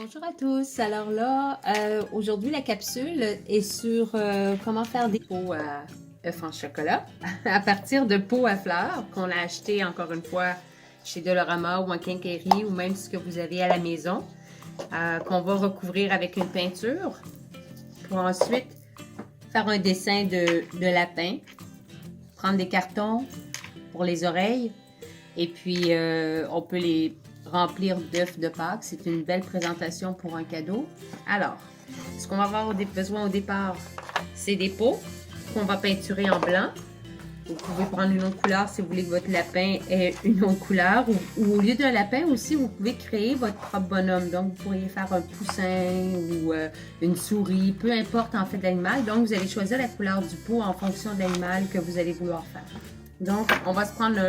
Bonjour à tous. Alors là, aujourd'hui, la capsule est sur comment faire des pots à œufs en chocolat à partir de pots à fleurs qu'on a acheté encore une fois chez Dollarama ou en quincaillerie ou même ce que vous avez à la maison, qu'on va recouvrir avec une peinture pour ensuite faire un dessin de lapin, prendre des cartons pour les oreilles et puis on peut les remplir d'œufs de Pâques. C'est une belle présentation pour un cadeau. Alors, ce qu'on va avoir besoin au départ, c'est des pots qu'on va peinturer en blanc. Vous pouvez prendre une autre couleur si vous voulez que votre lapin ait une autre couleur. Ou au lieu d'un lapin aussi, vous pouvez créer votre propre bonhomme. Donc, vous pourriez faire un poussin ou une souris, peu importe en fait l'animal. Donc, vous allez choisir la couleur du pot en fonction de l'animal que vous allez vouloir faire. Donc, on va se prendre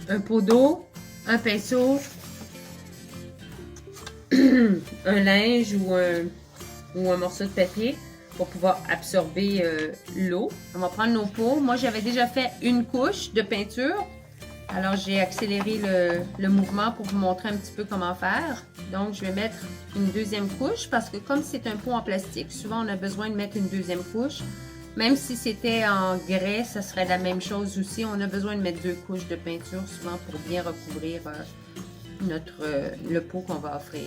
un pot d'eau, un pinceau, un linge ou un morceau de papier pour pouvoir absorber l'eau. On va prendre nos pots. Moi, j'avais déjà fait une couche de peinture. Alors, j'ai accéléré le mouvement pour vous montrer un petit peu comment faire. Donc, je vais mettre une deuxième couche parce que comme c'est un pot en plastique, souvent on a besoin de mettre une deuxième couche. Même si c'était en grès, ça serait la même chose aussi. On a besoin de mettre 2 couches de peinture souvent pour bien recouvrir le pot qu'on va offrir.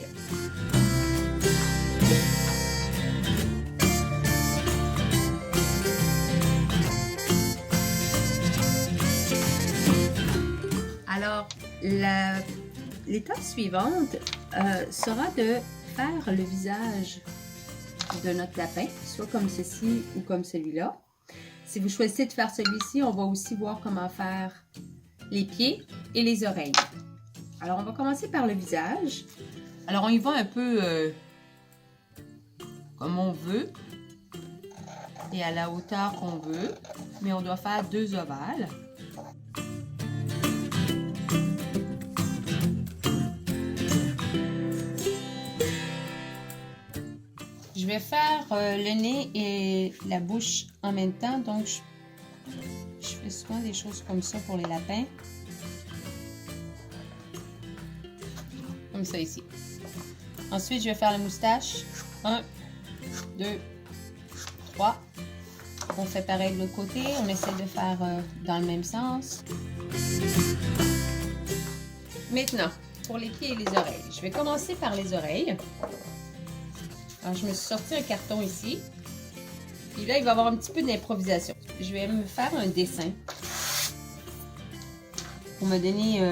Alors, l'étape suivante sera de faire le visage de notre lapin, soit comme ceci ou comme celui-là. Si vous choisissez de faire celui-ci, on va aussi voir comment faire les pieds et les oreilles. Alors, on va commencer par le visage. Alors, on y va un peu comme on veut et à la hauteur qu'on veut, mais on doit faire 2 ovales. Je vais faire le nez et la bouche en même temps, donc je fais souvent des choses comme ça pour les lapins. Comme ça ici. Ensuite, je vais faire la moustache. 1, 2, 3. On fait pareil de l'autre côté. On essaie de faire dans le même sens. Maintenant, pour les pieds et les oreilles. Je vais commencer par les oreilles. Alors, je me suis sorti un carton ici. Puis là, il va y avoir un petit peu d'improvisation. Je vais me faire un dessin pour me donner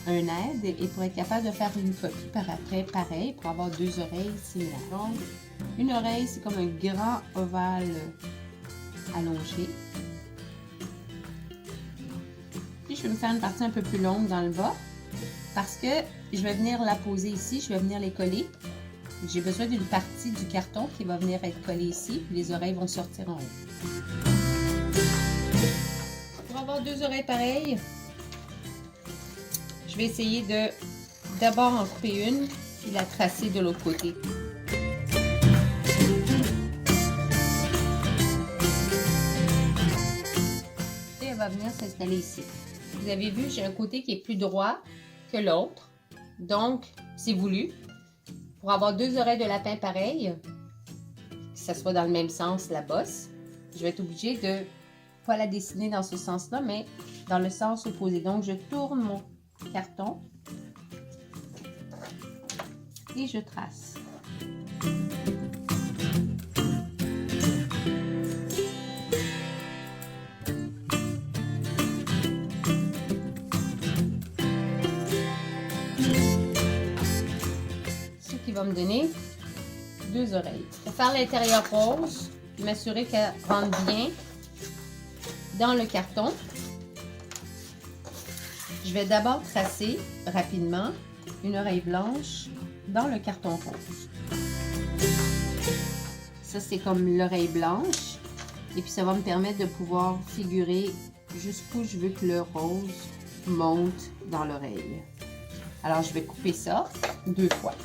un aide et pour être capable de faire une copie par après, pareil, pour avoir 2 oreilles similaires. Donc, une oreille, c'est comme un grand ovale allongé. Puis, je vais me faire une partie un peu plus longue dans le bas parce que je vais venir la poser ici, je vais venir les coller. J'ai besoin d'une partie du carton qui va venir être collée ici, puis les oreilles vont sortir en haut. Pour avoir 2 oreilles pareilles, je vais essayer de d'abord en couper une, puis la tracer de l'autre côté. Et elle va venir s'installer ici. Vous avez vu, j'ai un côté qui est plus droit que l'autre, donc c'est voulu. Pour avoir 2 oreilles de lapin pareilles, que ça soit dans le même sens la bosse, je vais être obligée de pas la dessiner dans ce sens-là, mais dans le sens opposé. Donc, je tourne mon carton et je trace. Qui va me donner 2 oreilles. Pour faire l'intérieur rose, m'assurer qu'elle rentre bien dans le carton. Je vais d'abord tracer rapidement une oreille blanche dans le carton rose. Ça, c'est comme l'oreille blanche. Et puis, ça va me permettre de pouvoir figurer jusqu'où je veux que le rose monte dans l'oreille. Alors, je vais couper ça 2 fois.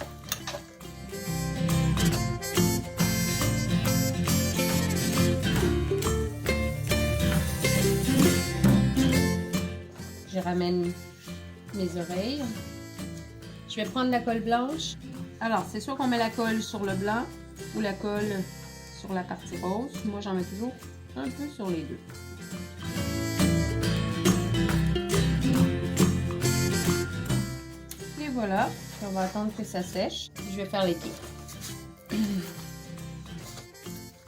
Je ramène mes oreilles. Je Je vais prendre la colle blanche. Alors, c'est soit qu'on met la colle sur le blanc ou la colle sur la partie rose. Moi, j'en mets toujours un peu sur les deux. Et voilà, on va attendre que ça sèche. Je vais faire les pieds.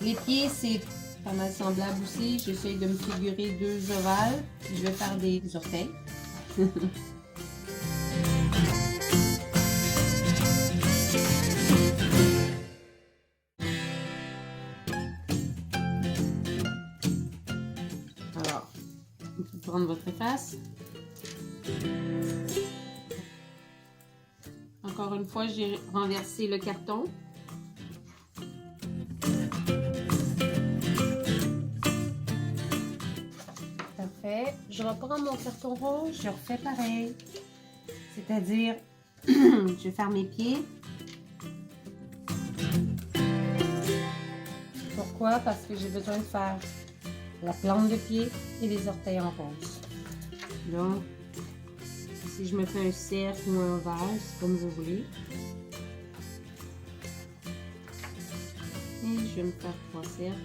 Les pieds, c'est pas mal semblable aussi. J'essaye de me figurer deux ovales. Je vais faire des orteils. Alors, vous pouvez prendre votre efface. Encore une fois, j'ai renversé le carton. Parfait. Je reprends mon carton rose, je refais pareil. C'est-à-dire, je vais faire mes pieds. Pourquoi? Parce que j'ai besoin de faire la plante de pied et les orteils en rose. Donc, si je me fais un cercle ou un ovale, c'est comme vous voulez. Et je vais me faire 3 cercles.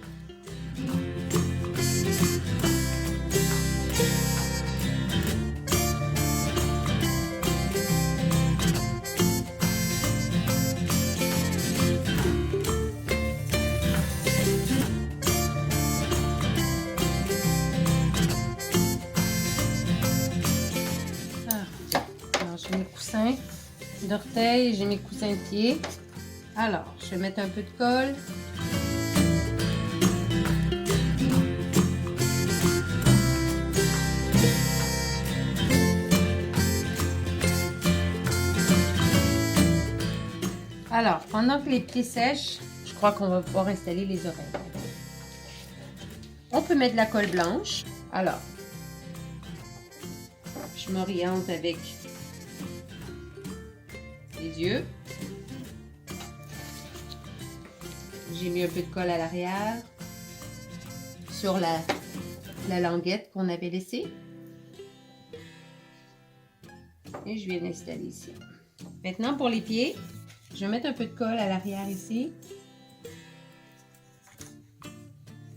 J'ai mes coussins d'orteils, j'ai mes coussins de pied. Alors, je vais mettre un peu de colle. Alors, pendant que les pieds sèchent, je crois qu'on va pouvoir installer les oreilles. On peut mettre de la colle blanche. Alors, je m'oriente avec les yeux. J'ai mis un peu de colle à l'arrière sur la languette qu'on avait laissée. Et je viens l'installer ici. Maintenant, pour les pieds, je vais mettre un peu de colle à l'arrière ici.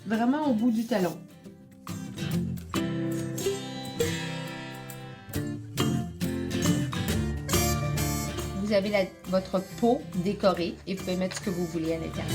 Vraiment au bout du talon. Vous avez votre peau décorée et vous pouvez mettre ce que vous voulez à l'intérieur.